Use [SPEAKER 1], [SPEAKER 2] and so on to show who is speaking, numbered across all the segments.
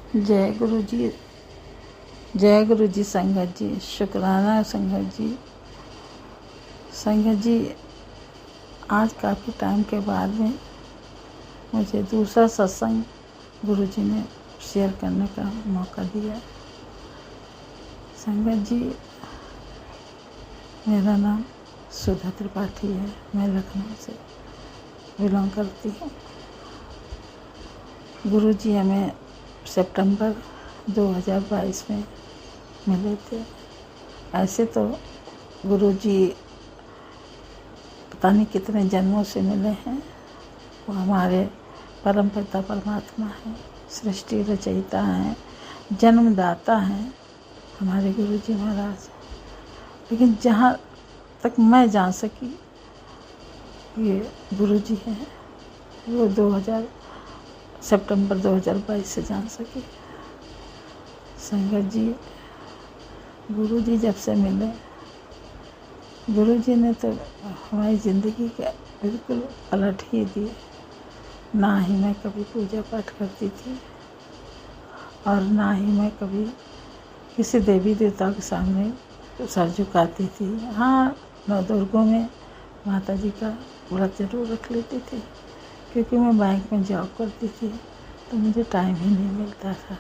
[SPEAKER 1] जय गुरु जी, जय गुरु जी। संगत जी, शुक्राना संगत जी। संगत जी, आज काफ़ी टाइम के बाद में मुझे दूसरा सत्संग गुरु जी ने शेयर करने का मौका दिया। संगत जी, मेरा नाम सुधा त्रिपाठी है। मैं लखनऊ से बिलोंग करती हूँ। गुरु जी हमें सितंबर 2022 में मिले थे। ऐसे तो गुरु जी पता नहीं कितने जन्मों से मिले हैं। वो हमारे परम पिता परमात्मा हैं, सृष्टि रचयिता हैं, जन्मदाता हैं हमारे गुरु जी महाराज। लेकिन जहाँ तक मैं जान सकी ये गुरु जी हैं, वो सितंबर 2022 से जान सकी। संगत जी, गुरु जी जब से मिले, गुरु जी ने तो हमारी ज़िंदगी का बिल्कुल पलट ही दिए। ना ही मैं कभी पूजा पाठ करती थी और ना ही मैं कभी किसी देवी देवता के सामने सर झुकाती थी। हाँ, नवदुर्गों में माता जी का व्रत जरूर रख लेती थी, क्योंकि मैं बैंक में जॉब करती थी तो मुझे टाइम ही नहीं मिलता था।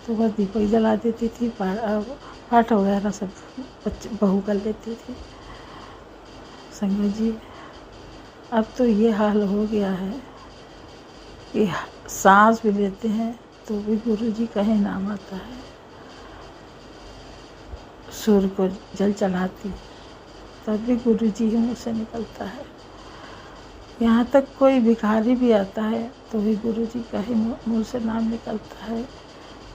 [SPEAKER 1] तो बस दीपक जला देती थी, पाठ वगैरह सब बहू कर लेती थी। संगत जी, अब तो ये हाल हो गया है कि सांस भी लेते हैं तो भी गुरु जी का ही नाम आता है। सूर्य को जल चढ़ाती तब भी गुरु जी ही मुँह से निकलता है। यहाँ तक कोई भिखारी भी आता है तो भी गुरु जी का ही मुँह से नाम निकलता है।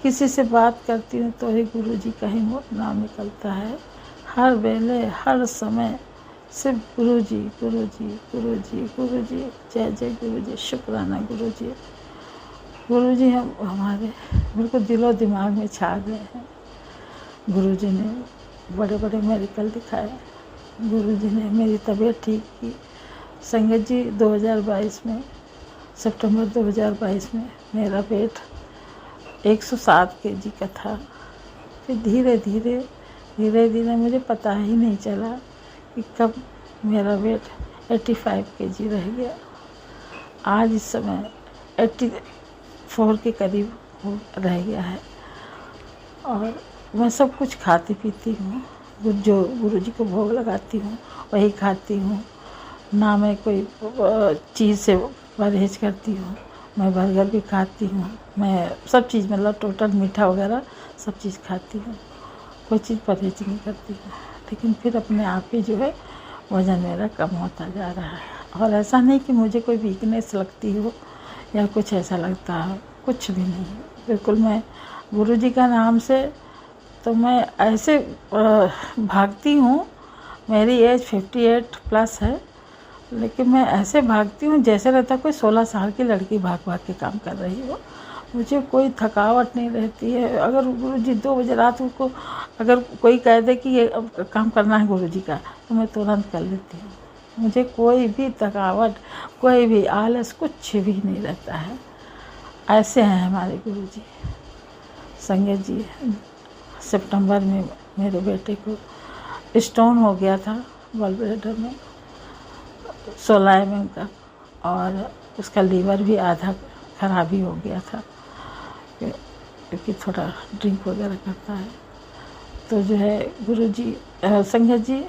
[SPEAKER 1] किसी से बात करती हूँ तो ही गुरु जी का ही नाम निकलता है। हर वेले हर समय सिर्फ गुरु जी गुरु जी गुरु जी गुरु जी। जय जय गुरु जी, शुक्राना गुरु जी। गुरु जी हमारे बिल्कुल दिलो दिमाग में छा गए हैं। गुरु जी ने बड़े बड़े मेडिकल दिखाए। गुरु जी ने मेरी तबीयत ठीक की। संगत जी, 2022 में सितंबर 2022 में मेरा वेट 107 kg का था। फिर धीरे धीरे मुझे पता ही नहीं चला कि कब मेरा वेट 85 kg रह गया। आज इस समय 84 के करीब रह गया है। और मैं सब कुछ खाती पीती हूँ, जो गुरु जी को भोग लगाती हूँ वही खाती हूँ। ना मैं कोई चीज़ से परहेज करती हूँ। मैं बर्गर भी खाती हूँ, मैं सब चीज़ मतलब टोटल मीठा वगैरह सब चीज़ खाती हूँ, कोई चीज़ परहेज नहीं करती हूँ। लेकिन फिर अपने आप ही जो है वज़न मेरा कम होता जा रहा है। और ऐसा नहीं कि मुझे कोई वीकनेस लगती हो या कुछ ऐसा लगता हो, कुछ भी नहीं। बिल्कुल मैं गुरु जी का नाम से तो मैं ऐसे भागती हूँ। मेरी एज 58 प्लस है, लेकिन मैं ऐसे भागती हूँ जैसे रहता कोई 16 साल की लड़की भाग भाग के काम कर रही हो। मुझे कोई थकावट नहीं रहती है। अगर गुरु जी 2 बजे रात को अगर कोई कह दे कि ये काम करना है गुरु जी का, तो मैं तुरंत कर लेती हूँ। मुझे कोई भी थकावट, कोई भी आलस कुछ भी नहीं रहता है। ऐसे हैं हमारे गुरु जी। संगत जी, सितंबर में मेरे बेटे को स्टोन हो गया था गॉल ब्लैडर में, 16 mm का, और उसका लीवर भी आधा खराब ही हो गया था क्योंकि थोड़ा ड्रिंक वगैरह करता है। तो जो है गुरु जी संगत जी,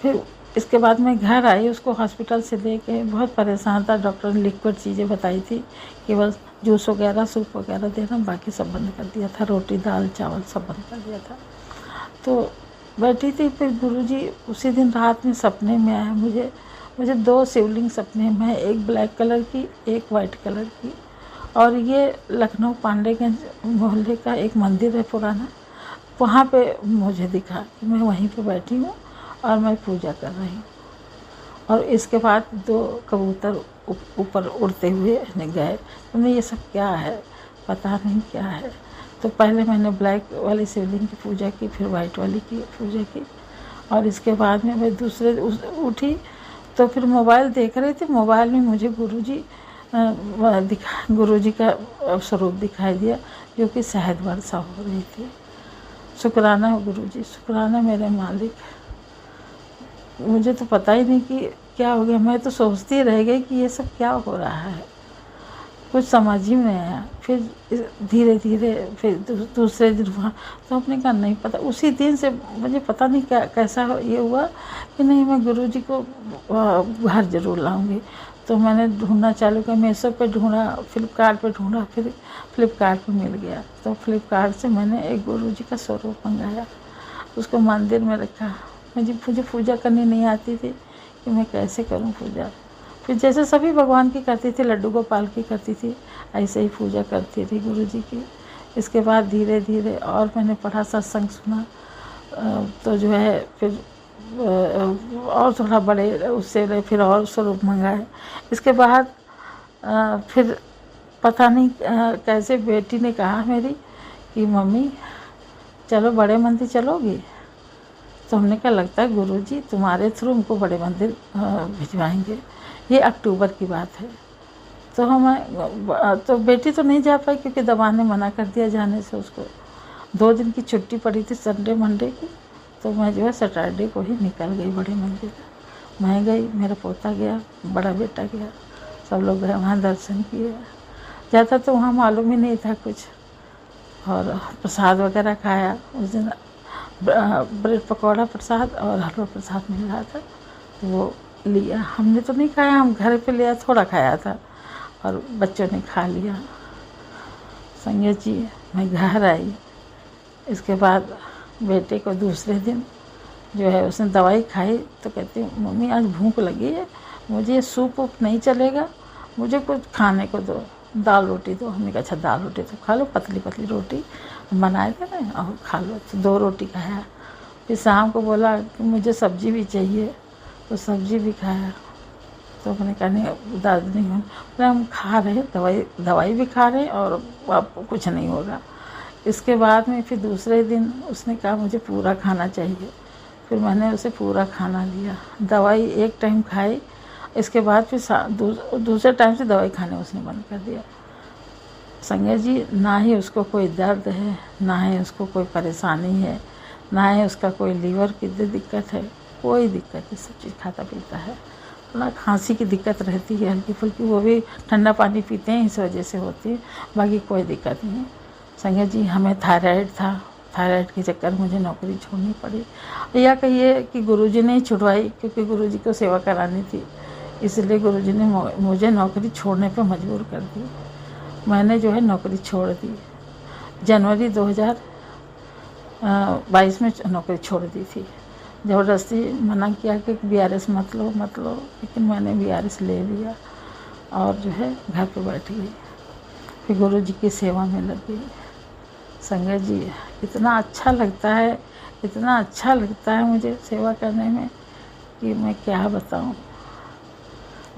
[SPEAKER 1] फिर इसके बाद मैं घर आई। उसको हॉस्पिटल से लेके बहुत परेशान था। डॉक्टर ने लिक्विड चीज़ें बताई थी, केवल जूस वगैरह सूप वगैरह देना, बाकी सब बंद कर दिया था। रोटी दाल चावल सब बंद कर दिया था। तो बैठी थी, फिर गुरुजी उसी दिन रात में सपने में आया मुझे 2 शिवलिंग सपने में, एक ब्लैक कलर की एक वाइट कलर की। और ये लखनऊ पांडेगंज मोहल्ले का एक मंदिर है पुराना, वहाँ पे मुझे दिखा कि मैं वहीं पे बैठी हूँ और मैं पूजा कर रही हूँ। और इसके बाद 2 कबूतर ऊपर उड़ते हुए गए। तो मैं ये सब क्या है, पता नहीं क्या है। तो पहले मैंने ब्लैक वाली शिवलिंग की पूजा की, फिर वाइट वाली की पूजा की। और इसके बाद में मैं दूसरे उठी तो फिर मोबाइल देख रही थी। मोबाइल में मुझे गुरुजी गुरुजी का स्वरूप दिखाई दिया, जो कि शहद वर्षा हो रही थी। शुक्राना हो गुरुजी, शुक्राना मेरे मालिक। मुझे तो पता ही नहीं कि क्या हो गया, मैं तो सोचती रह गई कि ये सब क्या हो रहा है, कुछ समझ ही नहीं आया। फिर धीरे धीरे फिर दूसरे दिन वहाँ, तो आपने कहा नहीं पता, उसी दिन से मुझे पता नहीं क्या कैसा ये हुआ कि नहीं मैं गुरुजी को घर जरूर लाऊंगी। तो मैंने ढूंढना चालू किया, मीशो पे ढूंढा, फ्लिपकार्ट पे ढूंढा, फिर फ्लिपकार्ट पे मिल गया। तो फ्लिपकार्ट से मैंने एक गुरुजी का स्वरूप मंगाया, उसको मंदिर में रखा। मुझे पूजा करनी नहीं आती थी कि मैं कैसे करूं पूजा। फिर जैसे सभी भगवान की करती थी, लड्डू गोपाल की करती थी, ऐसे ही पूजा करती थी गुरुजी की। इसके बाद धीरे धीरे और मैंने पढ़ा, सत्संग सुना, तो जो है फिर और थोड़ा बड़े उससे रहे, फिर और स्वरूप मंगाए। इसके बाद फिर पता नहीं कैसे बेटी ने कहा मेरी कि मम्मी चलो बड़े मंदिर चलोगी। तो हमने कहा लगता है गुरुजी तुम्हारे थ्रू हमको बड़े मंदिर भिजवाएंगे। ये अक्टूबर की बात है। तो तो बेटी तो नहीं जा पाई क्योंकि दवा ने मना कर दिया जाने से उसको। 2 दिन की छुट्टी पड़ी थी, संडे मंडे की। तो मैं जो है सैटरडे को ही निकल गई बड़े मंदिर। मैं गई, मेरा पोता गया, बड़ा बेटा गया, सब लोग गए वहाँ, दर्शन किए। ज़्यादा तो वहाँ मालूम ही नहीं था कुछ। और प्रसाद वगैरह खाया उस दिन, ब्रेड पकौड़ा प्रसाद और हलवा प्रसाद मिल रहा था, तो वो लिया। हमने तो नहीं खाया, हम घर पे लिया, थोड़ा खाया था और बच्चों ने खा लिया। संगत जी मैं घर आई। इसके बाद बेटे को दूसरे दिन जो है उसने दवाई खाई, तो कहती मम्मी आज भूख लगी है, मुझे ये सूप वूप नहीं चलेगा, मुझे कुछ खाने को दो, दाल रोटी दो। हमने कहा अच्छा दाल रोटी तो खा लो, पतली पतली रोटी बनाए थे ना, और खा लो। तो 2 रोटी खाया। फिर शाम को बोला कि मुझे सब्जी भी चाहिए, तो सब्जी भी खाया। तो मैंने कहा नहीं दादी नहीं, हम खा रहे दवाई भी खा रहे और आपको कुछ नहीं होगा। इसके बाद में फिर दूसरे दिन उसने कहा मुझे पूरा खाना चाहिए। फिर मैंने उसे पूरा खाना दिया, दवाई एक टाइम खाई। इसके बाद फिर दूसरे टाइम से दवाई खाने उसने बंद कर दिया। संगत जी ना ही उसको कोई दर्द है, ना ही उसको कोई परेशानी है, ना ही उसका कोई लीवर की दिक्कत है, कोई दिक्कत नहीं, सब चीज़ खाता पीता है। थोड़ा खांसी की दिक्कत रहती है हल्की फुल्की, वो भी ठंडा पानी पीते हैं इस वजह से होती है, बाकी कोई दिक्कत नहीं है। संगत जी हमें थायराइड था, थायराइड के चक्कर मुझे नौकरी छोड़नी पड़ी, या कहिए कि गुरुजी ने छुड़वाई, क्योंकि गुरुजी को सेवा करानी थी, इसलिए गुरुजी ने मुझे नौकरी छोड़ने पर मजबूर कर दी। मैंने जो है नौकरी छोड़ दी, जनवरी 2022 में नौकरी छोड़ दी थी। ज़बरदस्ती मना किया कि BRS मत लो, लेकिन मैंने BRS ले लिया और जो है घर पे बैठ गई। फिर गुरुजी की सेवा में लग गई। संगत जी इतना अच्छा लगता है, इतना अच्छा लगता है मुझे सेवा करने में कि मैं क्या बताऊं।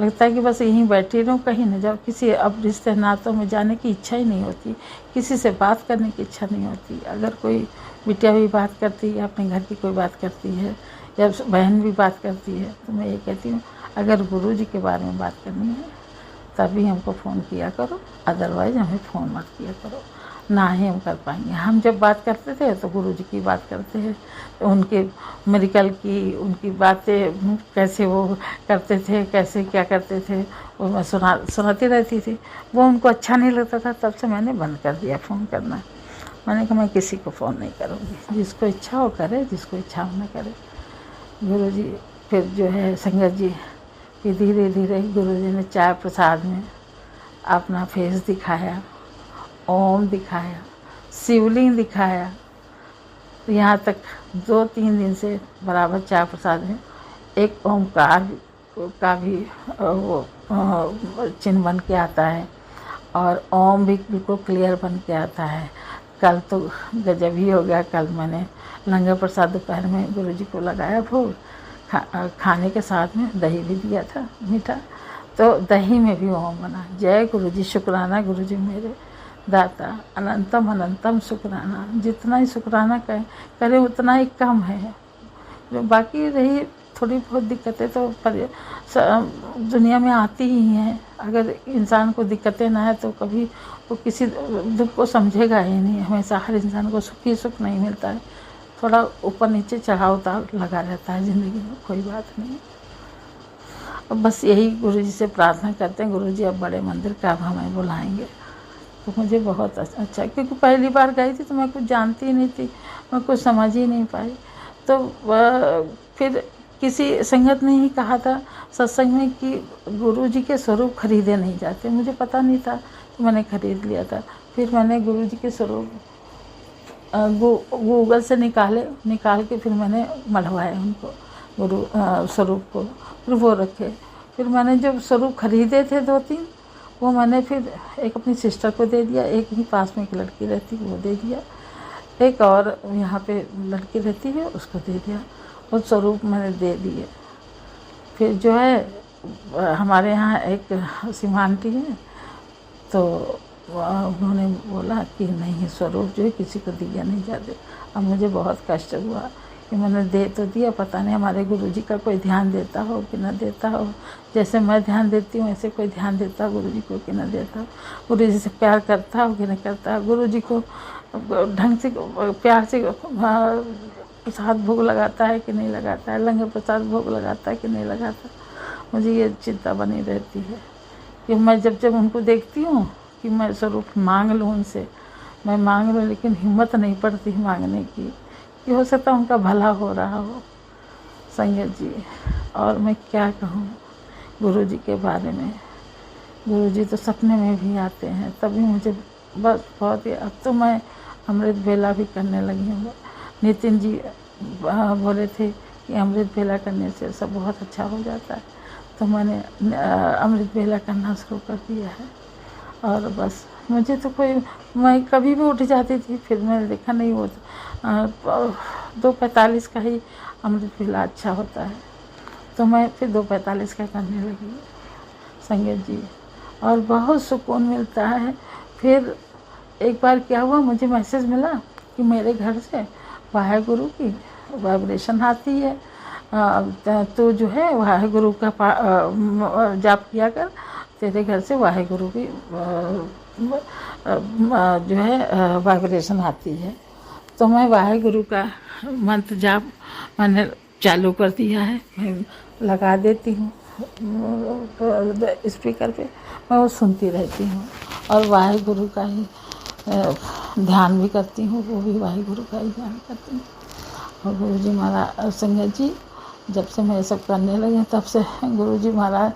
[SPEAKER 1] लगता है कि बस यहीं बैठी रहूं, कहीं न जाऊं। किसी अब रिश्ते नातों में जाने की इच्छा ही नहीं होती, किसी से बात करने की इच्छा नहीं होती। अगर कोई बिटिया भी बात करती है, अपने घर की कोई बात करती है, या बहन भी बात करती है, तो मैं ये कहती हूँ अगर गुरुजी के बारे में बात करनी है तभी हमको फ़ोन किया करो, अदरवाइज़ हमें फ़ोन मत किया करो, ना ही हम कर पाएंगे। हम जब बात करते थे तो गुरुजी की बात करते हैं, तो उनके मेडिकल की, उनकी बातें कैसे वो करते थे, कैसे क्या करते थे, वो मैं सुनाती रहती थी। वो उनको अच्छा नहीं लगता था, तब से मैंने बंद कर दिया फ़ोन करना। मैंने कहा मैं किसी को फ़ोन नहीं करूँगी, जिसको इच्छा हो करे, जिसको इच्छा हो ना करे। गुरुजी फिर जो है संगत जी फिर धीरे धीरे गुरुजी ने चाय प्रसाद में अपना फेस दिखाया, ओम दिखाया, शिवलिंग दिखाया। तो यहाँ तक 2-3 दिन से बराबर चाय प्रसाद में एक ओमकार का भी वो चिन्ह बन के आता है, और ओम भी बिल्कुल क्लियर बन के आता है। कल तो गजब ही हो गया। कल मैंने लंगर प्रसाद दोपहर में गुरुजी को लगाया भोग, खाने के साथ में दही भी दिया था मीठा, तो दही में भी ओम बना। जय गुरुजी, शुक्राना गुरुजी मेरे दाता, अनंतम अनंतम शुक्राना। जितना ही शुक्राना करें उतना ही कम है। जो बाकी रही थोड़ी बहुत दिक्कतें तो दुनिया में आती ही हैं। अगर इंसान को दिक्कतें ना है तो कभी वो किसी दुख को समझेगा ही नहीं। हमेशा हर इंसान को सुख ही सुख नहीं मिलता है, थोड़ा ऊपर नीचे चढ़ाव उतार लगा रहता है ज़िंदगी में, कोई बात नहीं। अब बस यही गुरुजी से प्रार्थना करते हैं, गुरुजी अब बड़े मंदिर कब हमें बुलाएंगे। तो मुझे बहुत अच्छा, क्योंकि पहली बार गई थी तो मैं कुछ जानती ही नहीं थी, मैं कुछ समझ ही नहीं पाई। तो फिर किसी संगत ने ही कहा था सत्संग में कि गुरुजी के स्वरूप खरीदे नहीं जाते। मुझे पता नहीं था तो मैंने खरीद लिया था। फिर मैंने गुरुजी के स्वरूप गूगल से निकाल के फिर मैंने मढ़वाए उनको, गुरु स्वरूप को, फिर वो रखे। फिर मैंने जब स्वरूप खरीदे थे 2-3, वो मैंने फिर एक अपनी सिस्टर को दे दिया, एक ही पास में एक लड़की रहती वो दे दिया, एक और यहाँ पे लड़की रहती है उसको दे दिया। वो स्वरूप मैंने दे दिए। फिर जो है हमारे यहाँ एक सीमा आंटी है, तो उन्होंने बोला कि नहीं, स्वरूप जो है किसी को दिया नहीं जाते। अब मुझे बहुत कष्ट हुआ कि मैंने दे तो दिया, पता नहीं हमारे गुरुजी का कोई ध्यान देता हो कि न देता हो। जैसे मैं ध्यान देती हूँ ऐसे कोई ध्यान देता गुरुजी को कि न देता, गुरुजी से प्यार करता हो कि नहीं करता, गुरुजी को ढंग से प्यार से प्रसाद भोग लगाता है कि नहीं लगाता है, लंगर प्रसाद भोग लगाता है कि नहीं लगाता। मुझे ये चिंता बनी रहती है कि मैं जब उनको देखती हूँ कि मैं स्वरूप मांग लूँ उनसे, मैं मांग लूँ, लेकिन हिम्मत नहीं पड़ती मांगने की कि हो सकता उनका भला हो रहा हो। संगत जी, और मैं क्या कहूँ गुरुजी के बारे में। गुरुजी तो सपने में भी आते हैं, तभी मुझे बस बहुत ही, अब तो मैं अमृत वेला भी करने लगी हूँ। नितिन जी बोले थे कि अमृत वेला करने से सब बहुत अच्छा हो जाता है, तो मैंने अमृत वेला करना शुरू कर दिया है। और बस मुझे तो मैं कभी भी उठ जाती थी, फिर मैंने देखा नहीं वो 2:45 का ही अमृत वेला अच्छा होता है, तो मैं फिर 2:45 का करने लगी संगत जी, और बहुत सुकून मिलता है। फिर एक बार क्या हुआ, मुझे मैसेज मिला कि मेरे घर से वाहेगुरु की वाइब्रेशन आती है, तो जो है वाहेगुरु का जाप किया कर, तेरे घर से वाहेगुरु की जो है वाइब्रेशन आती है। तो मैं वाहेगुरु का मंत्र जाप मैंने चालू कर दिया है, मैं लगा देती हूँ स्पीकर पे, मैं वो सुनती रहती हूँ और वाहेगुरु का ही ध्यान भी करती हूँ, वो भी वाहेगुरु का ही ध्यान करती हूँ। और गुरुजी महाराज, संगत जी, जब से मैं ये सब करने लगे तब से गुरुजी महाराज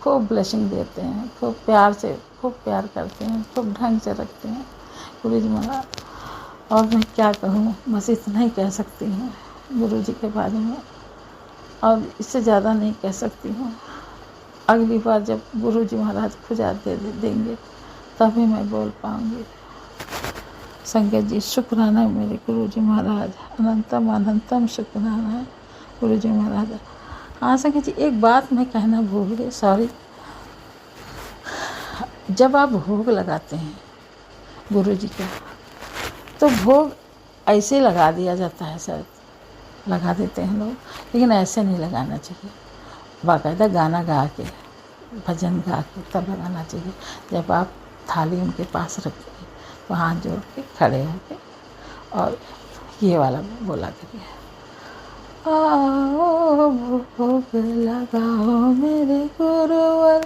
[SPEAKER 1] खूब ब्लेसिंग देते हैं, खूब प्यार करते हैं, खूब ढंग से रखते हैं गुरुजी महाराज। और मैं क्या कहूँ, बस इतना ही कह सकती हूँ गुरुजी के बारे में, और इससे ज़्यादा नहीं कह सकती हूँ। अगली बार जब गुरुजी महाराज खुजा दे देंगे तभी मैं बोल पाऊँगी। संगत जी, शुक्राना मेरे गुरुजी महाराज, अनंतम अनंतम शुक्राना है गुरुजी महाराज। हाँ संगत जी, एक बात मैं कहना भूल गई, सॉरी। जब आप भोग लगाते हैं गुरुजी का, तो भोग ऐसे लगा दिया जाता है, शायद लगा देते हैं लोग, लेकिन ऐसे नहीं लगाना चाहिए। बाकायदा गाना गा के, भजन गा के तब लगाना चाहिए। जब आप थाली उनके पास रखें तो हाथ जोड़ के खड़े होके और ये वाला बोला करिए, आओ भोग लगाओ मेरे गुरुवर,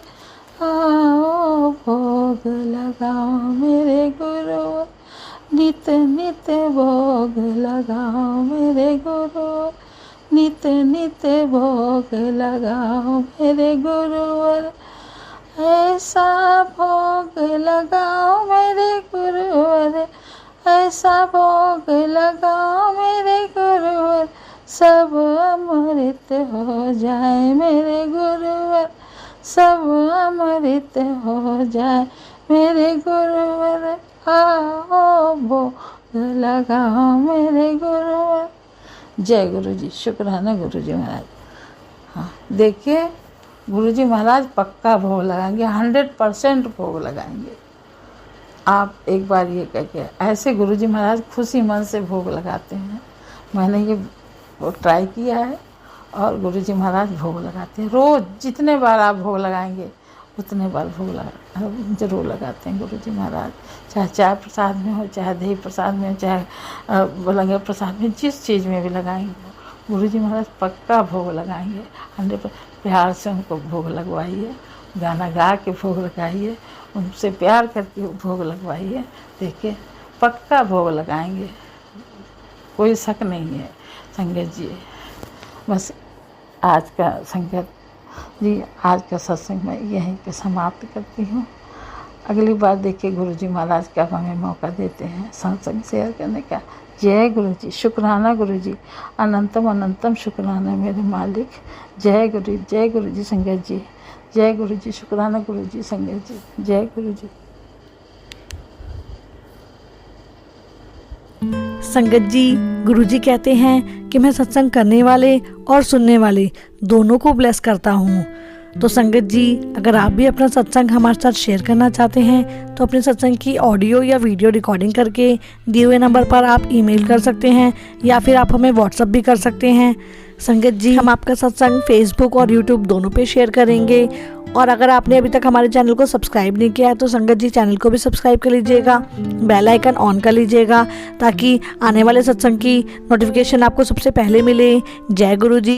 [SPEAKER 1] आओ भोग लगाओ मेरे गुरुवर, नित नित भोग लगाओ मेरे गुरुवर, नित नित भोग लगाओ मेरे गुरुवर, ऐसा भोग लगाओ मेरे गुरुवर, ऐसा भोग लगाओ मेरे गुरुवर, सब अमृत हो जाए मेरे गुरुवर, सब अमृत हो जाए मेरे गुरुवर, आओ भोग लगाओ मेरे गुरुवर। जय गुरु जी, शुक्राना गुरु जी महाराज। हाँ देखिए, गुरुजी महाराज पक्का भोग लगाएंगे, 100% भोग लगाएंगे। आप एक बार ये कह के, ऐसे गुरुजी महाराज खुशी मन से भोग लगाते हैं। मैंने ये ट्राई किया है और गुरु जी महाराज भोग लगाते हैं। रोज़ जितने बार आप भोग लगाएंगे उतने बार भोग जरूर लगाते हैं गुरु जी महाराज। चाहे चाय प्रसाद में हो, चाहे दही प्रसाद में हो, चाहे लंगर प्रसाद में, जिस चीज़ में भी लगाएंगे गुरु जी महाराज पक्का भोग लगाएंगे। 100% प्यार से उनको भोग लगवाइए, गाना गा के भोग लगाइए, उनसे प्यार करके भोग लगवाइए। देखिए पक्का भोग लगाएंगे, कोई शक नहीं है संगत जी। बस आज का संगत जी, आज का सत्संग मैं यहीं पे समाप्त करती हूँ। अगली बार देखिए गुरु जी महाराज कब हमें मौका देते हैं सत्संग शेयर करने का। जय गुरु जी, शुक्राना गुरु जी, अनंतम अनंतम शुक्राना मेरे मालिक। जय गुरु जी संगत जी, जय गुरु जी, शुक्राना गुरु जी संगत जी, जय गुरु जी।
[SPEAKER 2] संगत जी, गुरुजी कहते हैं कि मैं सत्संग करने वाले और सुनने वाले दोनों को ब्लेस करता हूँ। तो संगत जी, अगर आप भी अपना सत्संग हमारे साथ शेयर करना चाहते हैं तो अपने सत्संग की ऑडियो या वीडियो रिकॉर्डिंग करके दिए हुए नंबर पर आप ईमेल कर सकते हैं या फिर आप हमें व्हाट्सएप भी कर सकते हैं। संगत जी, हम आपका सत्संग फेसबुक और यूट्यूब दोनों पे शेयर करेंगे। और अगर आपने अभी तक हमारे चैनल को सब्सक्राइब नहीं किया है तो संगत जी चैनल को भी सब्सक्राइब कर लीजिएगा, बेल आइकन ऑन कर लीजिएगा ताकि आने वाले सत्संग की नोटिफिकेशन आपको सबसे पहले मिले। जय गुरु जी।